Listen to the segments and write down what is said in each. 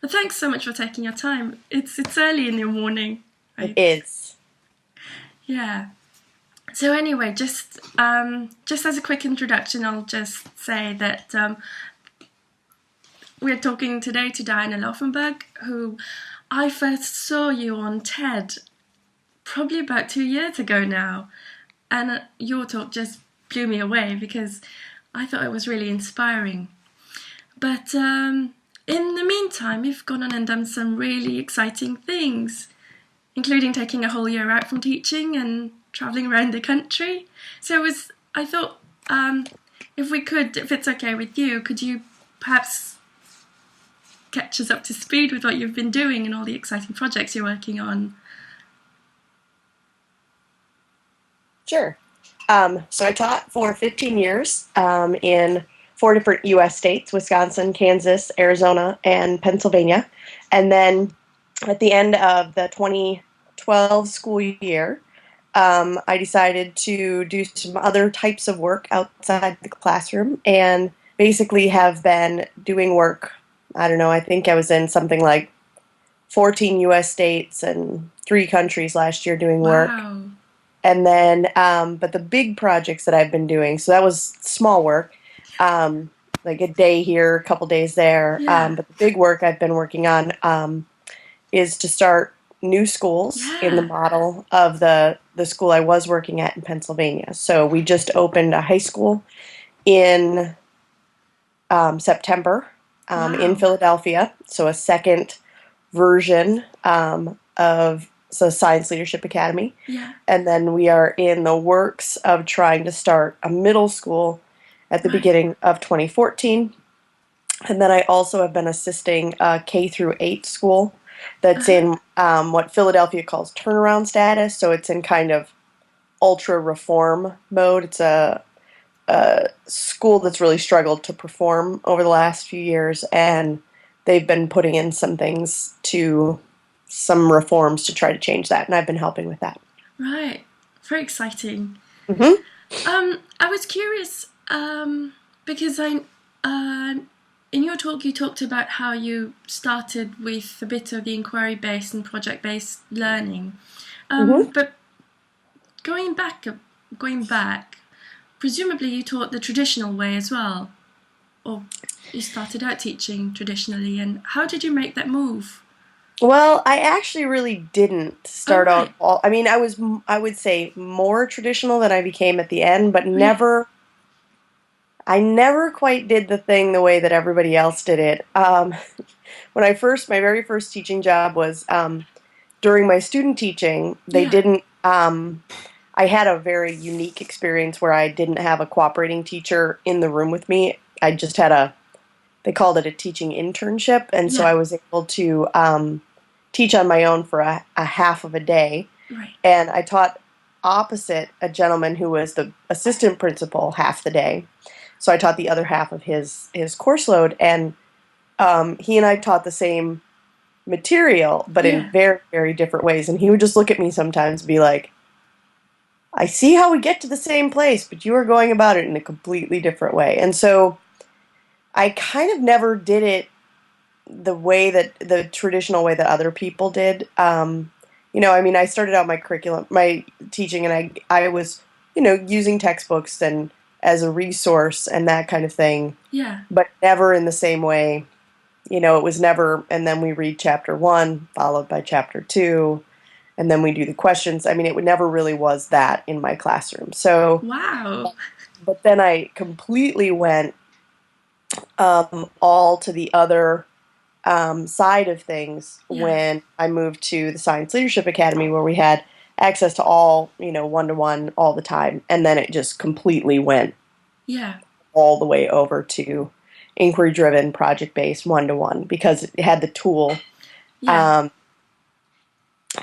But thanks so much for taking your time. It's early in the morning. It is. Yeah. So anyway, just as a quick introduction, I'll just say that we're talking today to Diana Laufenberg, who I first saw you on TED probably about 2 years ago now. And your talk just blew me away because I thought it was really inspiring. But in the meantime, you've gone on and done some really exciting things, including taking a whole year out from teaching and traveling around the country. So I thought, if it's okay with you, could you perhaps catch us up to speed with what you've been doing and all the exciting projects you're working on? Sure. So I taught for 15 years in 4 different U.S. states: Wisconsin, Kansas, Arizona, and Pennsylvania. And then at the end of the 2012 school year, I decided to do some other types of work outside the classroom and basically have been doing work. I don't know, I think I was in something like 14 U.S. states and 3 countries last year doing work. Wow. And then, but the big projects that I've been doing, so that was small work, like a day here, a couple days there. Yeah. But the big work I've been working on is to start new schools in the Yeah. model of the school I was working at in Pennsylvania. So we just opened a high school in September in Wow. Philadelphia. So a second version of the Science Leadership Academy. Yeah. And then we are in the works of trying to start a middle school at the Right. beginning of 2014. And then I also have been assisting a K through 8 school that's in what Philadelphia calls turnaround status. So it's in kind of ultra reform mode. It's a school that's really struggled to perform over the last few years, and they've been putting in some reforms to try to change that, and I've been helping with that. Right. Very exciting. Mm-hmm. I was curious because in your talk you talked about how you started with a bit of the inquiry-based and project-based learning, Mm-hmm. but going back, presumably you taught the traditional way as well, or you started out teaching traditionally. And how did you make that move? Well, I actually really didn't Oh, start out right. I mean, I would say more traditional than I became at the end, but Yeah. I never quite did the thing the way that everybody else did it. My very first teaching job was during my student teaching. They Yeah. didn't. I had a very unique experience where I didn't have a cooperating teacher in the room with me. I just had they called it a teaching internship, and so I Yeah. was able to teach on my own for a half of a day. Right. And I taught opposite a gentleman who was the assistant principal half the day. So I taught the other half of his course load, and he and I taught the same material, but in Yeah. very, very different ways. And he would just look at me sometimes and be like, I see how we get to the same place, but you are going about it in a completely different way. And so I kind of never did it the traditional way that other people did. I mean, I started out my teaching, and I was, using textbooks and as a resource and that kind of thing, Yeah. but never in the same way. It was never, and then we read chapter 1, followed by chapter 2, and then we do the questions. I mean, it never really was that in my classroom. So, Wow. but then I completely went all to the other side of things Yeah. when I moved to the Science Leadership Academy, where we had access to all, one-to-one all the time. And then it just completely went Yeah. all the way over to inquiry-driven, project-based, one-to-one, because it had the tool. Yeah. Um,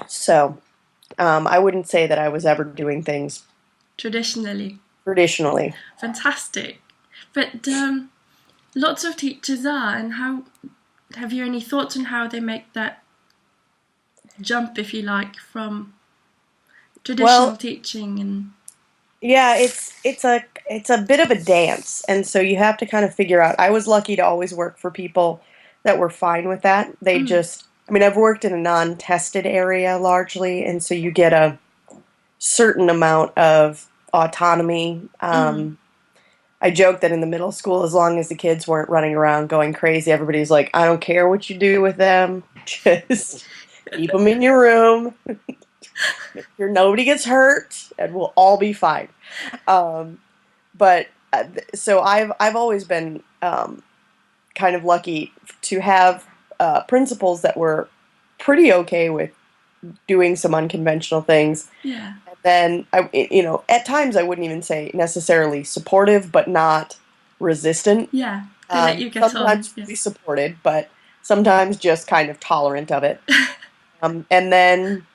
so I wouldn't say that I was ever doing things Traditionally. traditionally. Fantastic. But lots of teachers are, and how have you any thoughts on how they make that jump, if you like, from traditional Well, teaching and yeah, it's a bit of a dance, and so you have to kind of figure out. I was lucky to always work for people that were fine with that. They just, I mean, I've worked in a non-tested area largely, and so you get a certain amount of autonomy. I joke that in the middle school, as long as the kids weren't running around going crazy, everybody's like, I don't care what you do with them, just keep them in your room. Make sure nobody gets hurt, and we'll all be fine. But so I've always been kind of lucky to have principals that were pretty okay with doing some unconventional things. Yeah. And then at times I wouldn't even say necessarily supportive, but not resistant. Yeah. They let you get Sometimes on. really supported, but sometimes just kind of tolerant of it. And then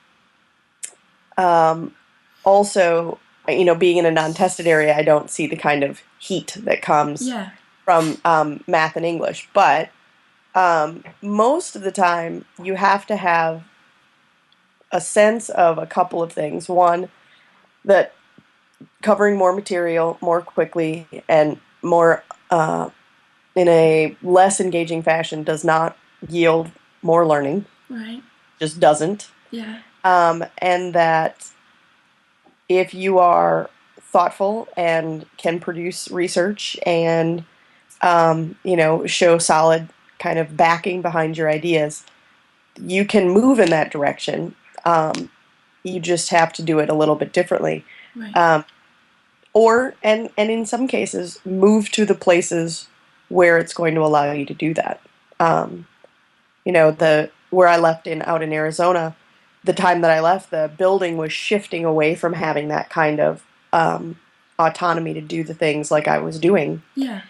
also, being in a non-tested area, I don't see the kind of heat that comes from math and English. But most of the time, you have to have a sense of a couple of things. One, that covering more material more quickly and more in a less engaging fashion does not yield more learning. Right. Just doesn't. Yeah. And that if you are thoughtful and can produce research and show solid kind of backing behind your ideas, you can move in that direction. You just have to do it a little bit differently. Right. And in some cases, move to the places where it's going to allow you to do that. Where I left out in Arizona, the time that I left, the building was shifting away from having that kind of autonomy to do the things like I was doing. Yeah.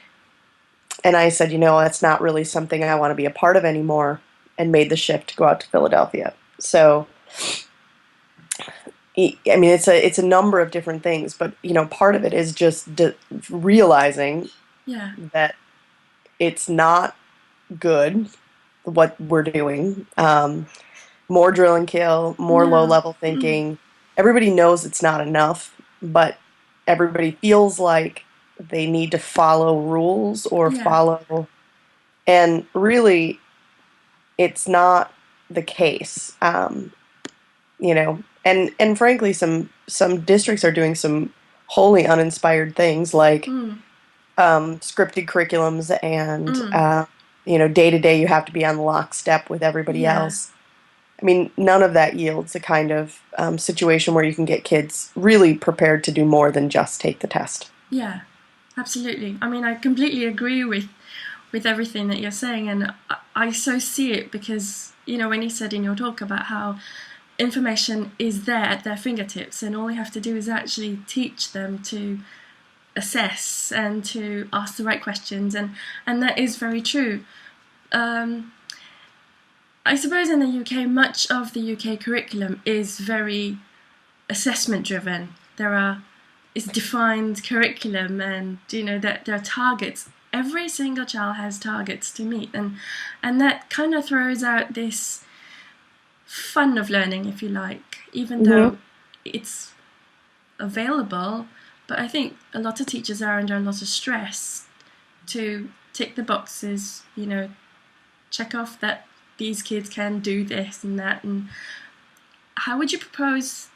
And I said, that's not really something I want to be a part of anymore, and made the shift to go out to Philadelphia. So, I mean, it's a number of different things, but part of it is just realizing that it's not good what we're doing. More drill and kill, more low-level thinking. Everybody knows it's not enough, but everybody feels like they need to follow rules or follow, and really, it's not the case. And frankly, some districts are doing some wholly uninspired things like scripted curriculums and day to day you have to be on lockstep with everybody else. I mean, none of that yields a kind of situation where you can get kids really prepared to do more than just take the test. Yeah, absolutely. I mean, I completely agree with everything that you're saying, and I so see it because, when you said in your talk about how information is there at their fingertips and all we have to do is actually teach them to assess and to ask the right questions, and that is very true. I suppose in the UK, much of the UK curriculum is very assessment driven. It's defined curriculum, and that there are targets. Every single child has targets to meet, and that kind of throws out this fun of learning, if you like, even though it's available. But I think a lot of teachers are under a lot of stress to tick the boxes, check off that these kids can do this and that. And how would you propose,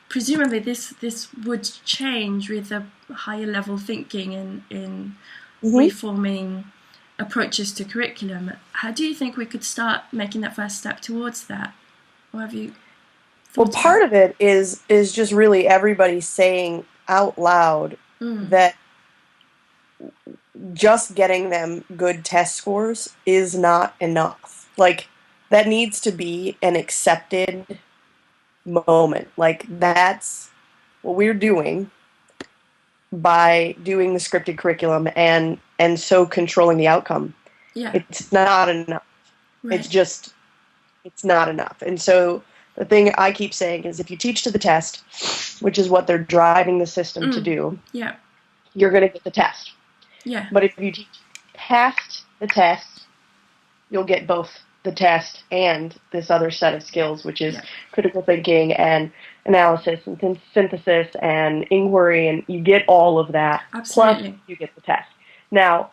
presumably this would change with a higher level thinking in reforming approaches to curriculum. How do you think we could start making that first step towards that? Or have you thought Well, part of it is just really everybody saying out loud that just getting them good test scores is not enough. Like, that needs to be an accepted moment. Like, that's what we're doing by doing the scripted curriculum and so controlling the outcome. Yeah. It's not enough. Right. It's not enough. And so the thing I keep saying is if you teach to the test, which is what they're driving the system to do, you're going to get the test. Yeah. But if you teach past the test, you'll get both the test and this other set of skills, which is critical thinking and analysis and synthesis and inquiry, and you get all of that. Absolutely. Plus you get the test. Now,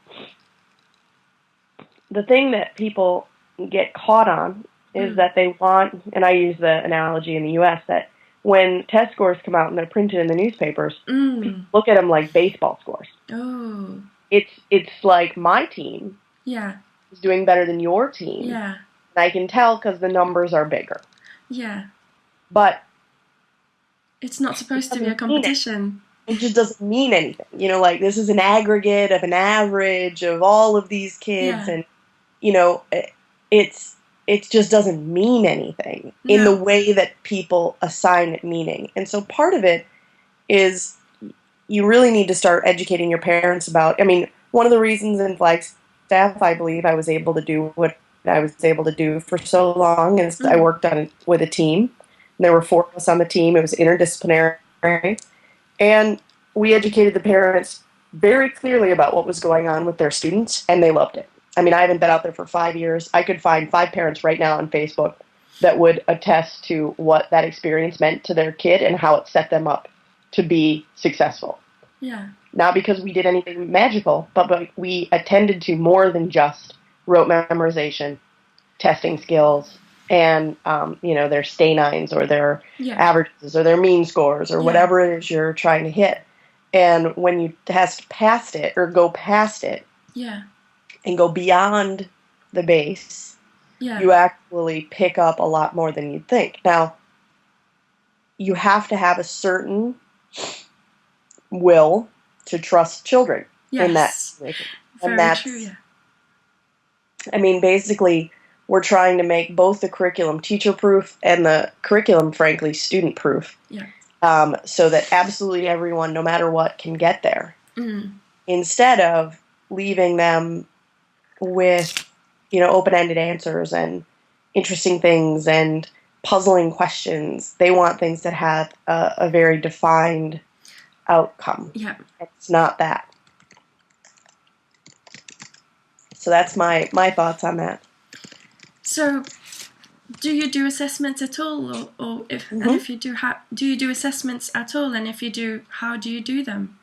the thing that people get caught on is that they want, and I use the analogy in the U.S., that when test scores come out and they're printed in the newspapers, people look at them like baseball scores. Oh. It's like my team Yeah. is doing better than your team. Yeah. And I can tell because the numbers are bigger. Yeah. But it's not supposed to be a competition. It just doesn't mean anything. You know, like this is an aggregate of an average of all of these kids, and you know, it just doesn't mean anything in the way that people assign it meaning. And so part of it is you really need to start educating your parents about. I mean, one of the reasons in Flagstaff, I believe, I was able to do what I was able to do for so long is I worked on it with a team. And there were 4 of us on the team. It was interdisciplinary. And we educated the parents very clearly about what was going on with their students, and they loved it. I mean, I haven't been out there for 5 years. I could find 5 parents right now on Facebook that would attest to what that experience meant to their kid and how it set them up to be successful. Yeah. Not because we did anything magical, but we attended to more than just rote memorization, testing skills, and you know, their stay nines or their averages or their mean scores or whatever it is you're trying to hit. And when you test past it or go past it and go beyond the base, you actually pick up a lot more than you'd think. Now, you have to have a certain will to trust children in that situation. And that's true, I mean, basically, we're trying to make both the curriculum teacher-proof and the curriculum, frankly, student-proof. So that absolutely everyone, no matter what, can get there. Instead of leaving them with, you know, open-ended answers and interesting things and puzzling questions. They want things that have a very defined outcome. It's not that. So that's my thoughts on that. So, do you do assessments at all, or if and if you do, do you do assessments at all? And if you do, how do you do them?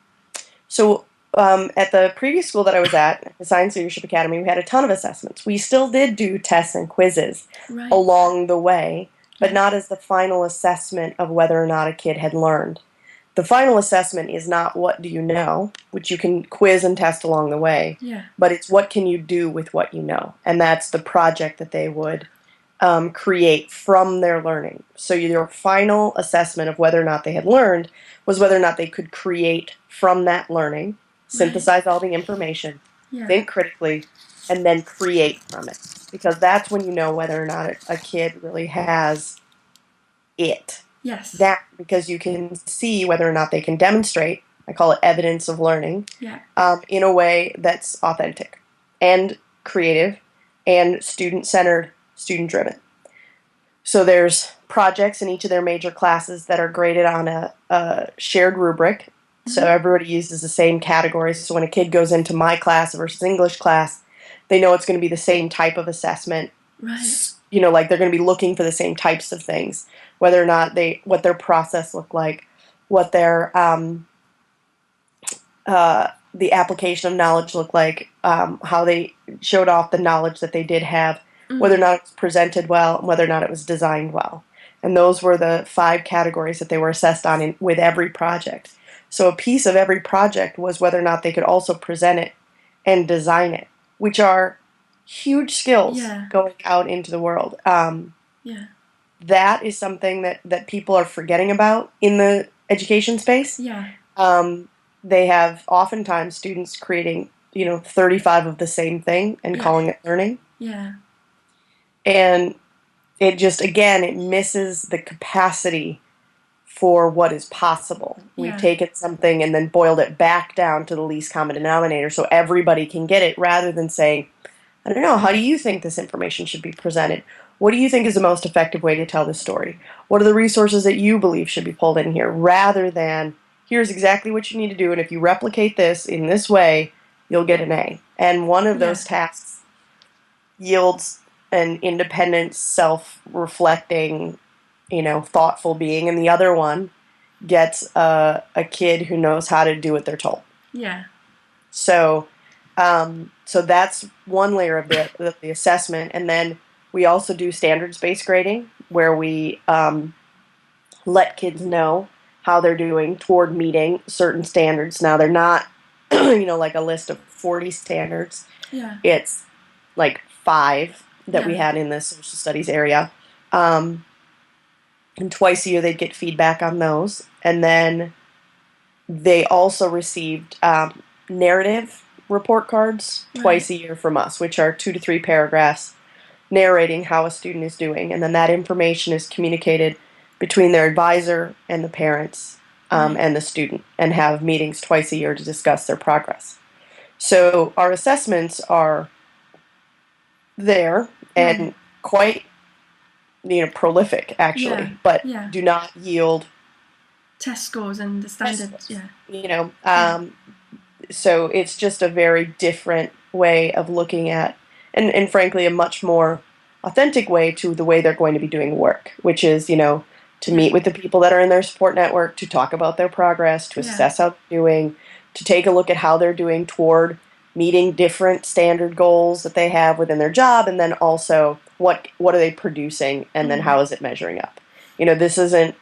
So, at the previous school that I was at, the Science Leadership Academy, we had a ton of assessments. We still did do tests and quizzes along the way, but not as the final assessment of whether or not a kid had learned. The final assessment is not what do you know, which you can quiz and test along the way, but it's what can you do with what you know. And that's the project that they would create from their learning. So your final assessment of whether or not they had learned was whether or not they could create from that learning, synthesize all the information, think critically, and then create from it. Because that's when you know whether or not a kid really has it. That, because you can see whether or not they can demonstrate, I call it evidence of learning, in a way that's authentic and creative and student-centered, student-driven. So there's projects in each of their major classes that are graded on a shared rubric. So everybody uses the same categories. So when a kid goes into my class versus English class, they know it's going to be the same type of assessment. You know, like they're going to be looking for the same types of things, whether or not what their process looked like, what their the application of knowledge looked like, how they showed off the knowledge that they did have, whether or not it was presented well, and whether or not it was designed well. And those were the 5 categories that they were assessed on with every project. So a piece of every project was whether or not they could also present it and design it, which are huge skills going out into the world. That is something that people are forgetting about in the education space. They have oftentimes students creating, 35 of the same thing and calling it learning. And it just, again, it misses the capacity for what is possible. We've taken something and then boiled it back down to the least common denominator so everybody can get it, rather than saying, I don't know, how do you think this information should be presented? What do you think is the most effective way to tell this story? What are the resources that you believe should be pulled in here? Rather than, here's exactly what you need to do, and if you replicate this in this way, you'll get an A. And one of those tasks yields an independent, self-reflecting, thoughtful being, and the other one gets a kid who knows how to do what they're told. So So that's one layer of the assessment. And then we also do standards-based grading, where we let kids know how they're doing toward meeting certain standards. Now, they're not, like a list of 40 standards. Yeah. It's like 5 that we Yeah. had in the social studies area. And twice a year they'd get feedback on those. And then they also received narrative report cards twice a year from us, which are 2 to 3 paragraphs narrating how a student is doing. And then that information is communicated between their advisor and the parents and the student, and have meetings twice a year to discuss their progress. So our assessments are there and quite prolific, actually, but do not yield test scores and the standards. So it's just a very different way of looking at, and frankly, a much more authentic way to the way they're going to be doing work, which is, to meet with the people that are in their support network, to talk about their progress, to assess how they're doing, to take a look at how they're doing toward meeting different standard goals that they have within their job, and then also what are they producing, and then how is it measuring up. This isn't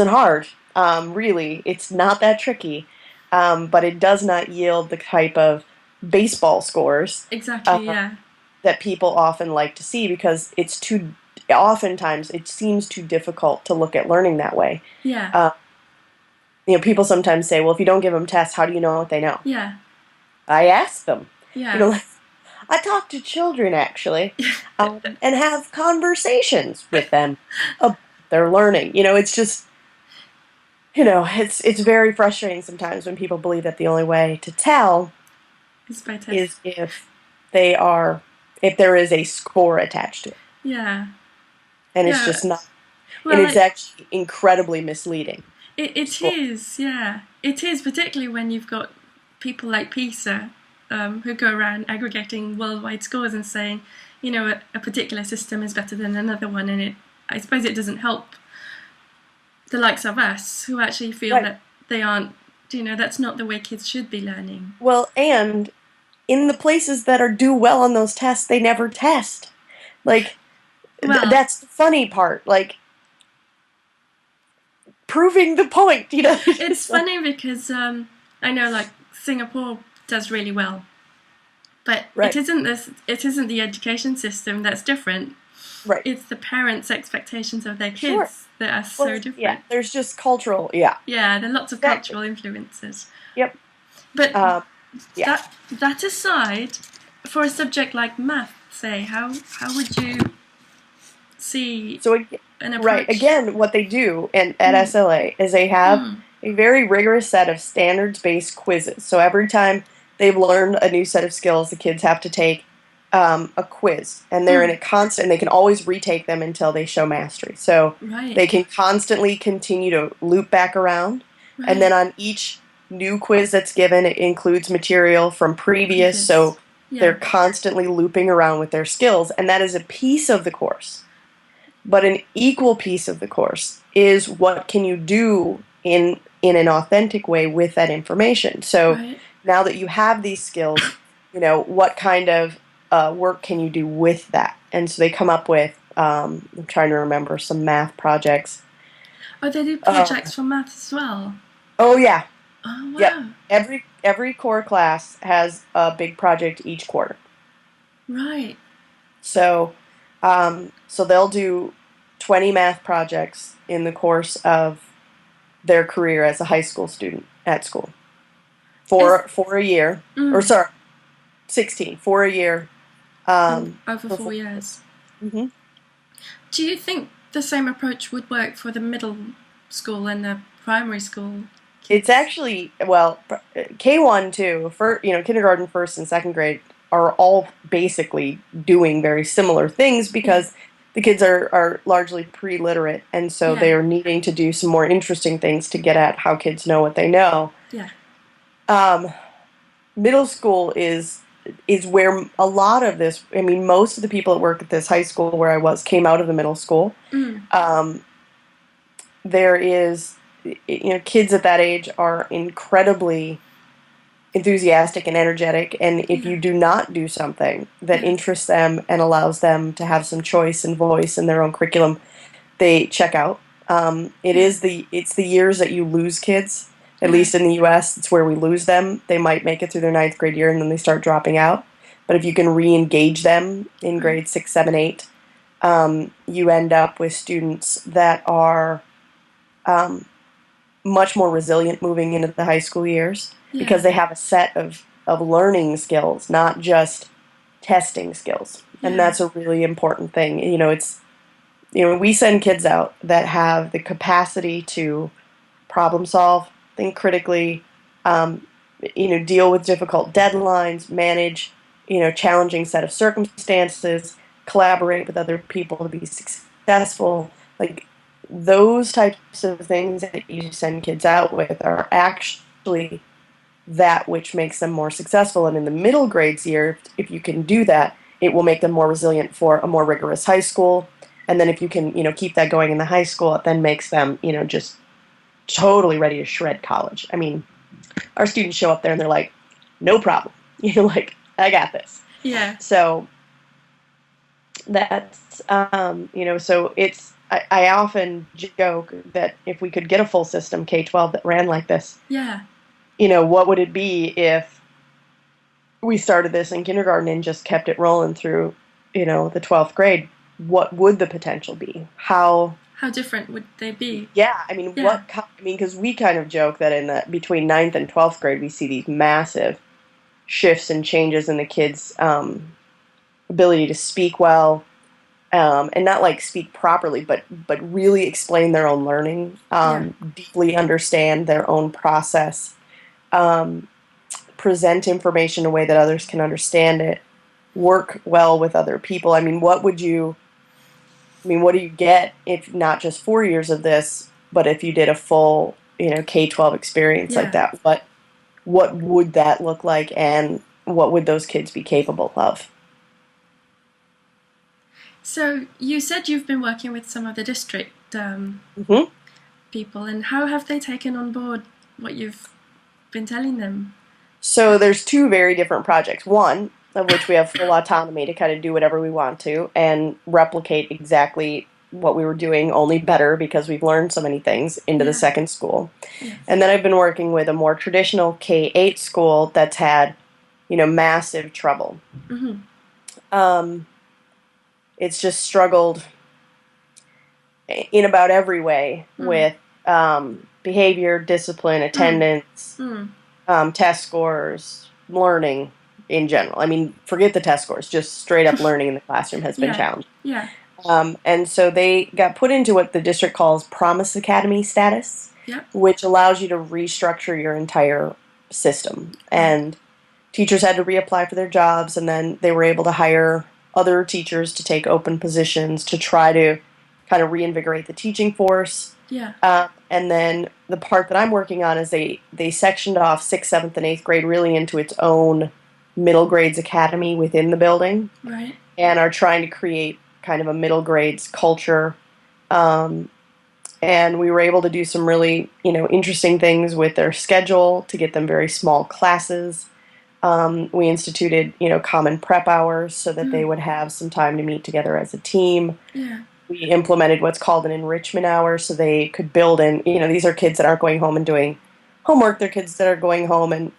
hard. Really, it's not that tricky, but it does not yield the type of baseball scores that people often like to see, because oftentimes it seems too difficult to look at learning that way. People sometimes say, well, if you don't give them tests, how do you know what they know? I ask them. I talk to children, actually, and have conversations with them about their learning. It's just, it's very frustrating sometimes when people believe that the only way to tell is if there is a score attached to it. And it's just not. Well, and it's actually incredibly misleading. It is, yeah. It is, particularly when you've got people like PISA who go around aggregating worldwide scores and saying, a particular system is better than another one, and I suppose it doesn't help the likes of us who actually feel that they aren't, that's not the way kids should be learning. Well, and in the places that do well on those tests, they never test. That's the funny part. Proving the point, It's funny because I know, Singapore does really well, but it isn't the education system that's different. It's the parents' expectations of their kids that are so different. Yeah, there's just cultural. Yeah, there are lots of cultural influences. Yep. But that aside, for a subject like math, say, how would you see an approach? Right. Again, what they do at SLA is they have a very rigorous set of standards-based quizzes. So every time they've learned a new set of skills, the kids have to take a quiz, and they're in a constant. They can always retake them until they show mastery. So they can constantly continue to loop back around, and then on each new quiz that's given, it includes material from previous. So they're constantly looping around with their skills, and that is a piece of the course. But an equal piece of the course is what can you do in an authentic way with that information. So now that you have these skills, what kind of work can you do with that? And so they come up with, I'm trying to remember, some math projects. Oh, they do projects for math as well? Oh, yeah. Oh, wow. Yep. Every core class has a big project each quarter. Right. So they'll do 20 math projects in the course of their career as a high school student at school. For a year. Or, sorry, 16. For a year. Over 4 years. Mm-hmm. Do you think the same approach would work for the middle school and the primary school kids? It's actually, K1 too, kindergarten, first and second grade are all basically doing very similar things, because the kids are largely pre-literate, and so they are needing to do some more interesting things to get at how kids know what they know. Middle school is where a lot of this, most of the people that work at this high school where I was came out of the middle school. There is, kids at that age are incredibly enthusiastic and energetic. And if Yeah. you do not do something that Yeah. interests them and allows them to have some choice and voice in their own curriculum, they check out. Yeah. It's the years that you lose kids. At Yeah. least in the U.S., it's where we lose them. They might make it through their ninth grade year and then they start dropping out. But if you can re-engage them in Right. grade 6, 7, 8, you end up with students that are um, much more resilient moving into the high school years because Yeah. they have a set of learning skills, not just testing skills. And Yeah. that's a really important thing. We send kids out that have the capacity to problem solve, think critically, um, deal with difficult deadlines, manage, challenging set of circumstances, collaborate with other people to be successful. Like those types of things that you send kids out with are actually that which makes them more successful. And in the middle grades year, if you can do that, it will make them more resilient for a more rigorous high school. And then if you can, keep that going in the high school, it then makes them, just totally ready to shred college. I mean, our students show up there and they're like, no problem. Like, I got this. Yeah. So that's, so I often joke that if we could get a full system K-12 that ran like this, Yeah. What would it be if we started this in kindergarten and just kept it rolling through, the 12th grade? What would the potential be? How different would they be? Yeah, I mean, Yeah. because we kind of joke that between ninth and 12th grade, we see these massive shifts and changes in the kids' ability to speak well, and not like speak properly, but really explain their own learning, Yeah. deeply understand their own process, um, present information in a way that others can understand it, work well with other people. I mean, what do you get if not just 4 years of this, but if you did a full, K-12 experience like Yeah. that? What would that look like, and what would those kids be capable of? So you said you've been working with some of the district Hmm. people, and how have they taken on board what you've been telling them? So there's two very different projects. One of which we have full autonomy to kind of do whatever we want to and replicate exactly what we were doing, only better because we've learned so many things into the Yeah. second school. Yes. And then I've been working with a more traditional K-8 school that's had, massive trouble. Mm-hmm. Um, it's just struggled in about every way with behavior, discipline, attendance, test scores, learning in general. I mean, forget the test scores, just straight up learning in the classroom has been Yeah. challenged. Yeah. And so they got put into what the district calls Promise Academy status, Yep. which allows you to restructure your entire system. And teachers had to reapply for their jobs, and then they were able to hire other teachers to take open positions to try to kind of reinvigorate the teaching force. Yeah. And then the part that I'm working on is they sectioned off 6th, 7th, and 8th grade really into its own middle grades academy within the building, Right. and are trying to create kind of a middle grades culture. And we were able to do some really, interesting things with their schedule to get them very small classes. We instituted, common prep hours so that they would have some time to meet together as a team. Yeah. We implemented what's called an enrichment hour so they could build in, these are kids that aren't going home and doing homework. They're kids that are going home and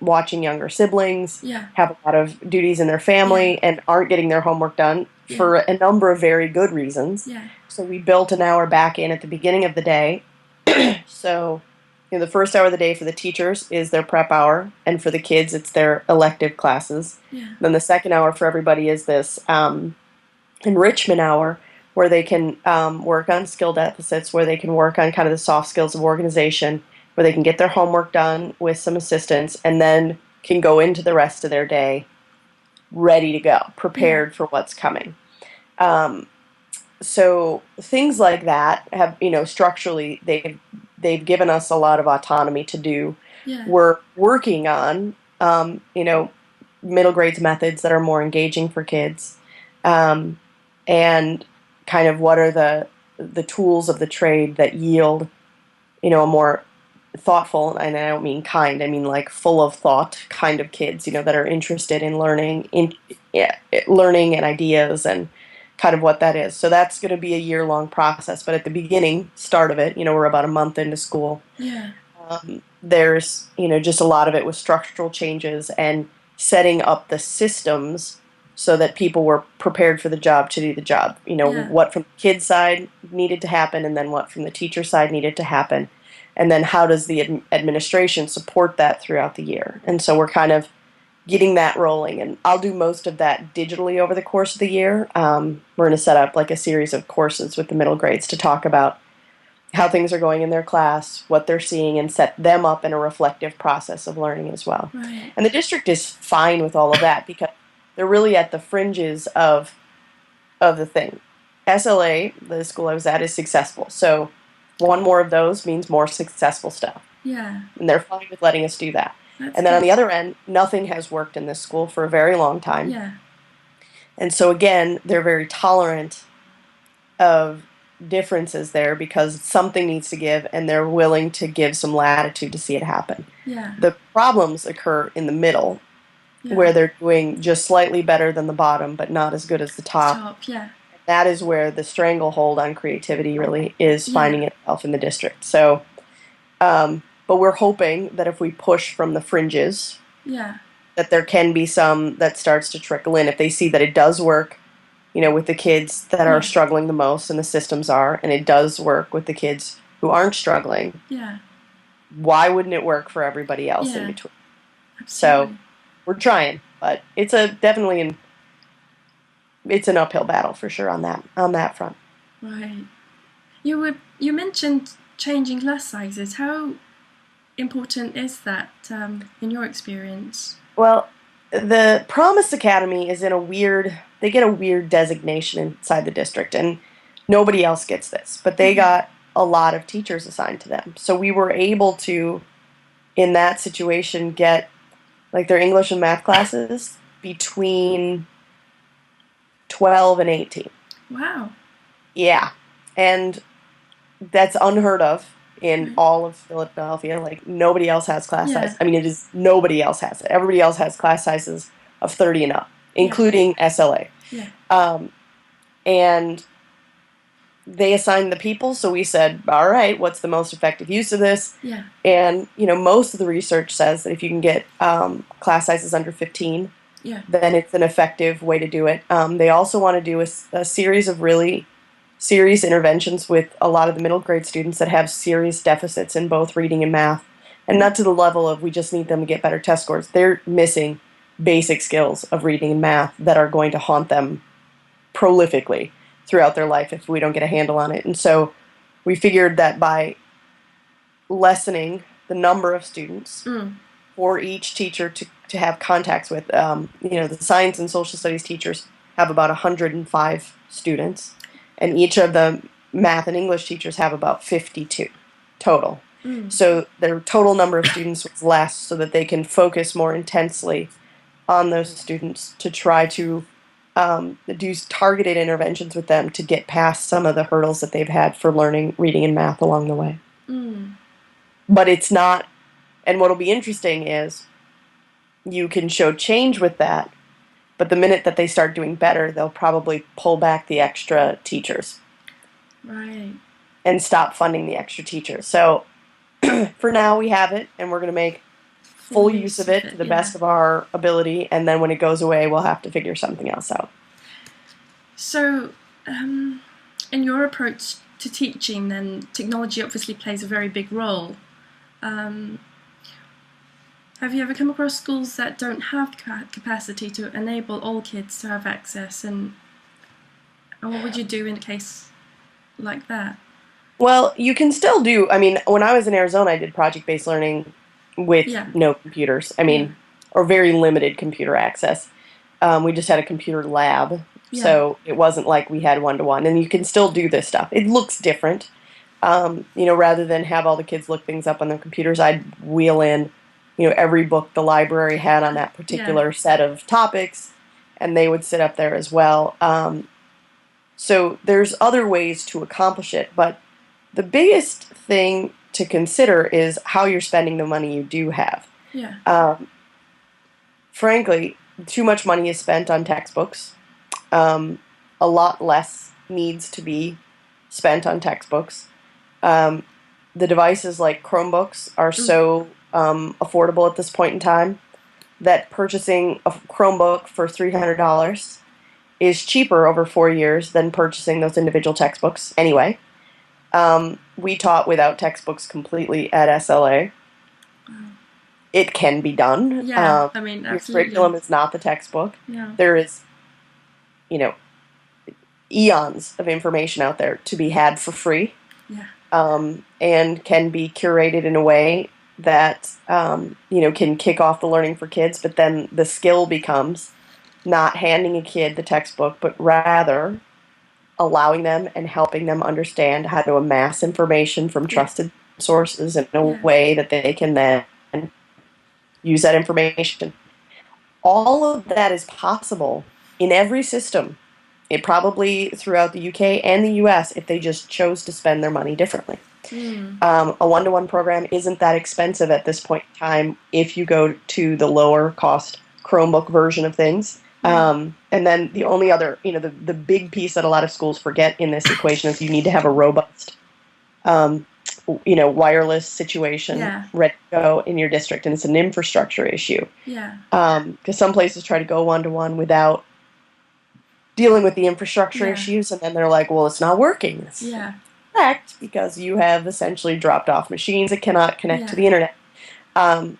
watching younger siblings, Yeah. have a lot of duties in their family, and aren't getting their homework done for a number of very good reasons. Yeah. So we built an hour back in at the beginning of the day. So the first hour of the day for the teachers is their prep hour, and for the kids, it's their elective classes. Yeah. Then the second hour for everybody is this enrichment hour, where they can work on skill deficits, where they can work on kind of the soft skills of organization, where they can get their homework done with some assistance, and then can go into the rest of their day ready to go, prepared for what's coming. So things like that have, structurally, they've given us a lot of autonomy to do. Yeah. We're working on, middle grades methods that are more engaging for kids, and kind of what are the tools of the trade that yield, a more thoughtful, and I don't mean kind, I mean like full of thought kind of kids, that are interested in learning, yeah, learning and ideas and kind of what that is. So that's going to be a year-long process. But at the beginning, start of it, we're about a month into school. Yeah. There's, just a lot of it with structural changes and setting up the systems so that people were prepared for the job to do the job. Yeah. What from the kid's side needed to happen, and then what from the teacher side needed to happen. And then how does the administration support that throughout the year? And so we're kind of getting that rolling. And I'll do most of that digitally over the course of the year. We're going to set up like a series of courses with the middle grades to talk about how things are going in their class, what they're seeing, and set them up in a reflective process of learning as well. Right. And the district is fine with all of that because they're really at the fringes of the thing. SLA, the school I was at, is successful. So one more of those means more successful stuff. Yeah. And they're fine with letting us do that. That's And then on good. the other end, nothing has worked in this school for a very long time. Yeah. And so again, they're very tolerant of differences there because something needs to give, and they're willing to give some latitude to see it happen. Yeah. The problems occur in the middle, Yeah. where they're doing just slightly better than the bottom, but not as good as the top. Top. Yeah. That is where the stranglehold on creativity really is Yeah. finding itself in the district. So, but we're hoping that if we push from the fringes, Yeah. that there can be some that starts to trickle in if they see that it does work, with the kids that are Yeah. struggling the most, and the systems are, and it does work with the kids who aren't struggling. Yeah. Why wouldn't it work for everybody else in Yeah. between? Absolutely. So we're trying, but it's it's an uphill battle for sure on that front. Right. You mentioned changing class sizes. How important is that in your experience? Well, the Promise Academy is they get a weird designation inside the district, and nobody else gets this, but they got a lot of teachers assigned to them. So we were able to, in that situation, get like their English and math classes between 12 and 18. Wow. Yeah. And that's unheard of in Right. all of Philadelphia. Like, nobody else has class Yeah. size. I mean, nobody else has it. Everybody else has class sizes of 30 and up, including SLA. Yeah. And they assigned the people, so we said, all right, what's the most effective use of this? Yeah. And, most of the research says that if you can get class sizes under 15, Yeah. then it's an effective way to do it. They also want to do a series of really serious interventions with a lot of the middle grade students that have serious deficits in both reading and math. And not to the level of we just need them to get better test scores. They're missing basic skills of reading and math that are going to haunt them prolifically throughout their life if we don't get a handle on it. And so we figured that by lessening the number of students for each teacher to have contacts with, the science and social studies teachers have about 105 students, and each of the math and English teachers have about 52 total. So their total number of students was less so that they can focus more intensely on those students to try to do targeted interventions with them to get past some of the hurdles that they've had for learning reading and math along the way. But it's not, and what'll be interesting is you can show change with that, but the minute that they start doing better, they'll probably pull back the extra teachers. Right. And stop funding the extra teachers. So for now we have it, and we're going to make full use of it to the best of our ability, and then when it goes away, we'll have to figure something else out. So, in your approach to teaching, then technology obviously plays a very big role. Have you ever come across schools that don't have capacity to enable all kids to have access, and what would you do in a case like that? Well, you can still do, when I was in Arizona, I did project-based learning with no computers. Or very limited computer access. We just had a computer lab, so it wasn't like we had one-to-one. And you can still do this stuff. It looks different. Rather than have all the kids look things up on their computers, I'd wheel in, every book the library had on that particular set of topics, and they would sit up there as well. So there's other ways to accomplish it, but the biggest thing to consider is how you're spending the money you do have. Yeah. Frankly, too much money is spent on textbooks. A lot less needs to be spent on textbooks. The devices like Chromebooks are so affordable at this point in time that purchasing a Chromebook for $300 is cheaper over 4 years than purchasing those individual textbooks anyway. We taught without textbooks completely at SLA. It can be done. Yeah, I mean, your absolutely. curriculum is not the textbook. Yeah. There is, you know, eons of information out there to be had for free. Yeah. And can be curated in a way that, can kick off the learning for kids, but then the skill becomes not handing a kid the textbook, but rather allowing them and helping them understand how to amass information from trusted sources in a way that they can then use that information. All of that is possible in every system, probably throughout the UK and the US, if they just chose to spend their money differently. A one-to-one program isn't that expensive at this point in time if you go to the lower cost Chromebook version of things. And then the only other, the big piece that a lot of schools forget in this equation is you need to have a robust, wireless situation ready to go in your district, and it's an infrastructure issue. Yeah. Because some places try to go one-to-one without dealing with the infrastructure issues, and then they're like, well, it's not working. It's correct, because you have essentially dropped off machines that cannot connect to the internet. But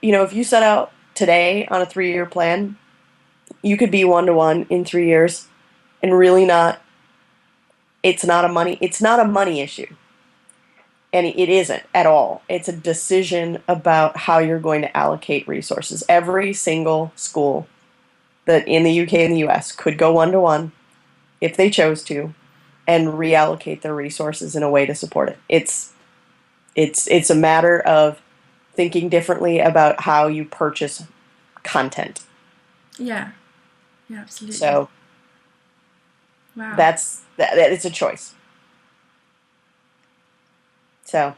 if you set out today on a 3-year plan, you could be one-to-one in 3 years and really it's not a money issue. And it isn't at all. It's a decision about how you're going to allocate resources. Every single school that in the UK and the US could go one-to-one if they chose to and reallocate their resources in a way to support it. It's a matter of thinking differently about how you purchase content. Yeah. Yeah, absolutely. So wow. It's a choice. So,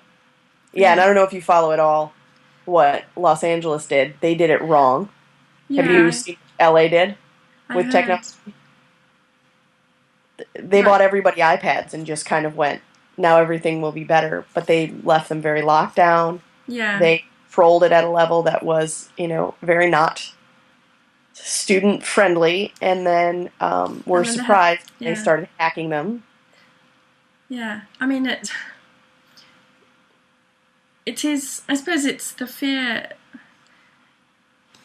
and I don't know if you follow at all what Los Angeles did. They did it wrong. Yeah, Have you seen what LA did with technology? They bought everybody iPads and just kind of went, now everything will be better. But they left them very locked down. Yeah. They controlled it at a level that was, very not student friendly, and then were surprised they started hacking them. Yeah, I mean it is. I suppose it's the fear.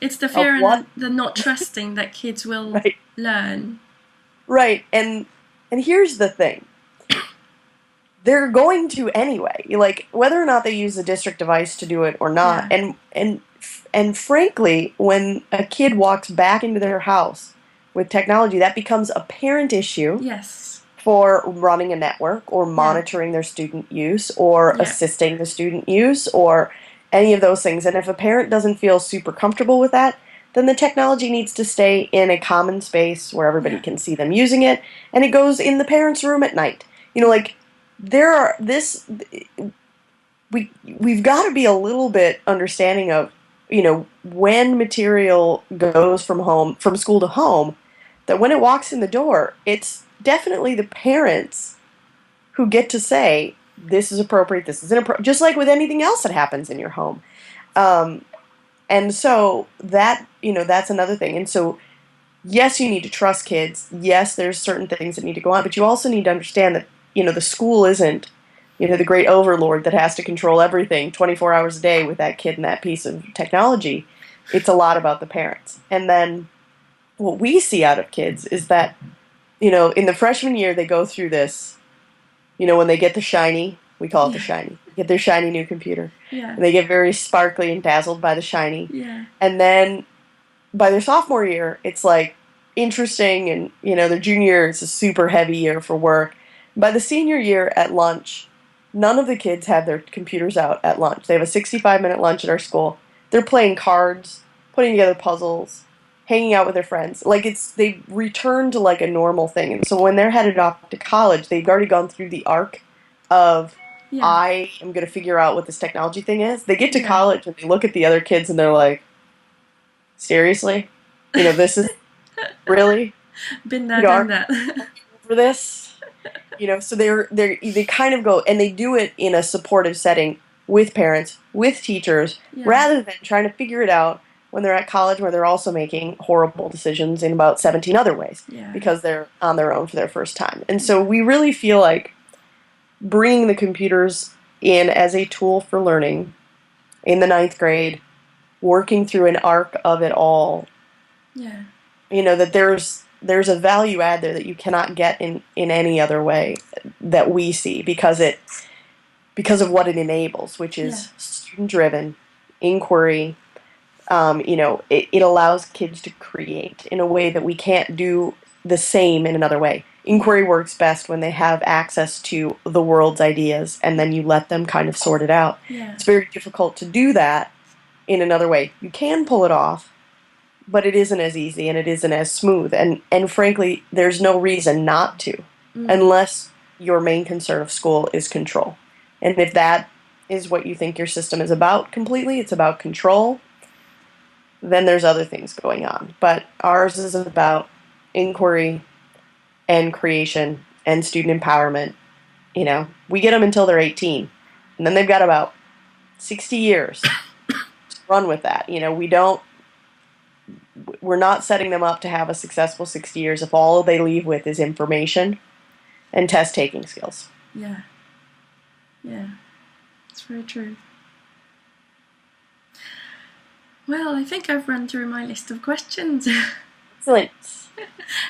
It's the fear and the not trusting that kids will learn. Right, and here's the thing. They're going to anyway. Like, whether or not they use the district device to do it or not. And frankly, when a kid walks back into their house with technology, that becomes a parent issue. Yes. For running a network or monitoring their student use or assisting the student use or any of those things. And if a parent doesn't feel super comfortable with that, then the technology needs to stay in a common space where everybody can see them using it, and it goes in the parent's room at night. We've got to be a little bit understanding of, when material goes from school to home, that when it walks in the door, it's definitely the parents who get to say, this is appropriate, this is inappropriate, just like with anything else that happens in your home. And so that's another thing. And so, yes, you need to trust kids. Yes, there's certain things that need to go on, but you also need to understand that, the school isn't, the great overlord that has to control everything 24 hours a day with that kid and that piece of technology. It's a lot about the parents. And then what we see out of kids is that, in the freshman year, they go through this, when they get the shiny, we call it the shiny, get their shiny new computer. Yeah. And they get very sparkly and dazzled by the shiny. Yeah. And then by their sophomore year, it's like interesting, and, their junior year is a super heavy year for work. By the senior year at lunch, none of the kids have their computers out at lunch. They have a 65-minute lunch at our school. They're playing cards, putting together puzzles, hanging out with their friends. Like, they return to like a normal thing. And so when they're headed off to college, they've already gone through the arc of Yeah. I am going to figure out what this technology thing is. They get to Yeah. college and they look at the other kids and they're like, seriously? This is really, Been there, done aren't that. you for this? So they kind of go and they do it in a supportive setting with parents, with teachers, Yeah. rather than trying to figure it out when they're at college where they're also making horrible decisions in about 17 other ways Yeah. because they're on their own for their first time. And so Yeah. we really feel like bringing the computers in as a tool for learning in the ninth grade, working through an arc of it all, Yeah. that there's a value add there that you cannot get in any other way that we see because of what it enables, which Yeah. is student driven inquiry. It allows kids to create in a way that we can't do the same in another way. Inquiry works best when they have access to the world's ideas and then you let them kind of sort it out. Yeah. It's very difficult to do that in another way. You can pull it off, but it isn't as easy and it isn't as smooth. And frankly, there's no reason not to, unless your main concern of school is control. And if that is what you think your system is about completely, it's about control, then there's other things going on. But ours is about inquiry and creation and student empowerment. We get them until they're 18, and then they've got about 60 years to run with that. We're not setting them up to have a successful 60 years if all they leave with is information and test taking skills. Yeah. Yeah. It's very true. Well, I think I've run through my list of questions. Excellent.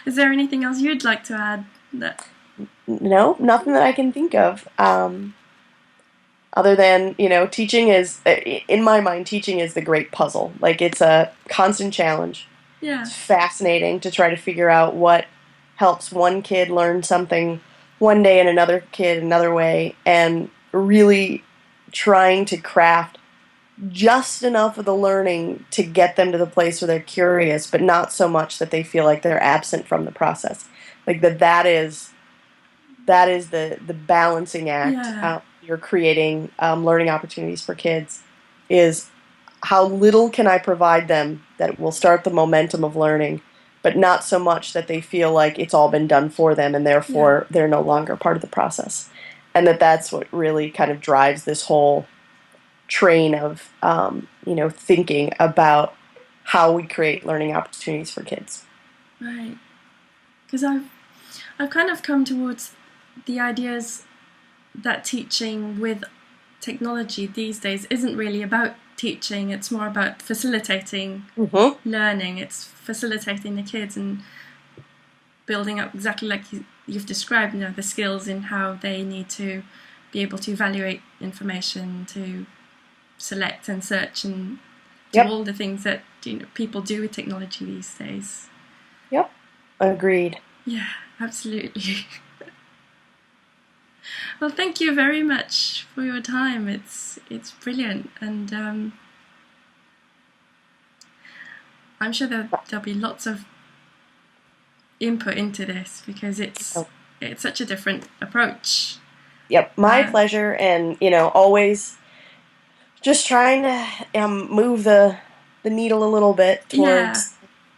Is there anything else you'd like to add? No, nothing that I can think of. Other than, teaching is, in my mind, teaching is the great puzzle. Like, it's a constant challenge. Yeah. It's fascinating to try to figure out what helps one kid learn something one day and another kid another way, and really trying to craft just enough of the learning to get them to the place where they're curious, but not so much that they feel like they're absent from the process. Like that is the balancing act. Yeah. You're creating learning opportunities for kids is how little can I provide them that will start the momentum of learning, but not so much that they feel like it's all been done for them and therefore they're no longer part of the process. And that's what really kind of drives this whole train of thinking about how we create learning opportunities for kids. Right. Because I've kind of come towards the ideas that teaching with technology these days isn't really about teaching. It's more about facilitating learning. It's facilitating the kids and building up exactly like you've described, the skills in how they need to be able to evaluate information, to select and search and do all the things that people do with technology these days. Yep, agreed. Yeah, absolutely. Well, thank you very much for your time. It's brilliant, and I'm sure there'll be lots of input into this because it's such a different approach. Yep, my pleasure, and always just trying to move the needle a little bit towards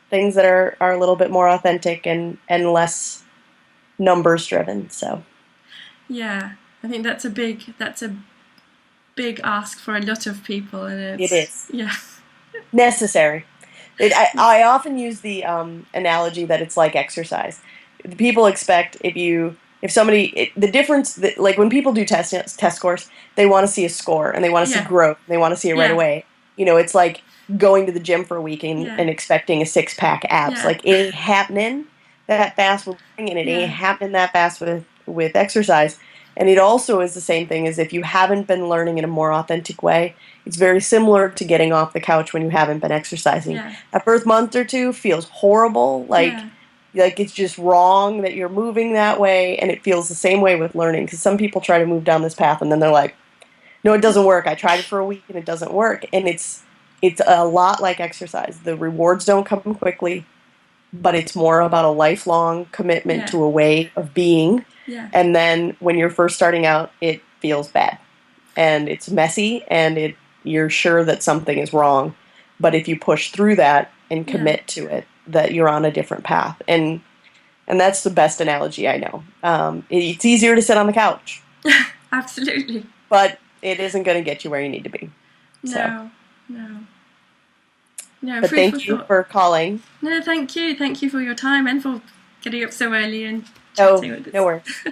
things that are a little bit more authentic and less numbers driven. So yeah, I think that's a big ask for a lot of people, and it is necessary. I often use the analogy that it's like exercise. People expect if somebody, the difference, like when people do test scores, they want to see a score and they want to see growth. They want to see it right away. It's like going to the gym for a week and expecting a 6-pack abs. Like, it ain't happening that fast with learning, and it ain't happening that fast with exercise. And it also is the same thing as if you haven't been learning in a more authentic way. It's very similar to getting off the couch when you haven't been exercising. That first month or two feels horrible. Like it's just wrong that you're moving that way, and it feels the same way with learning, because some people try to move down this path and then they're like, no, it doesn't work. I tried it for a week and it doesn't work. And it's a lot like exercise. The rewards don't come quickly, but it's more about a lifelong commitment to a way of being. And then when you're first starting out, it feels bad. And it's messy, and you're sure that something is wrong. But if you push through that and commit to it, that you're on a different path. And that's the best analogy I know. It's easier to sit on the couch. Absolutely. But it isn't going to get you where you need to be. No. But thank you for calling. No, thank you. Thank you for your time and for getting up so early and chatting with us. No worries.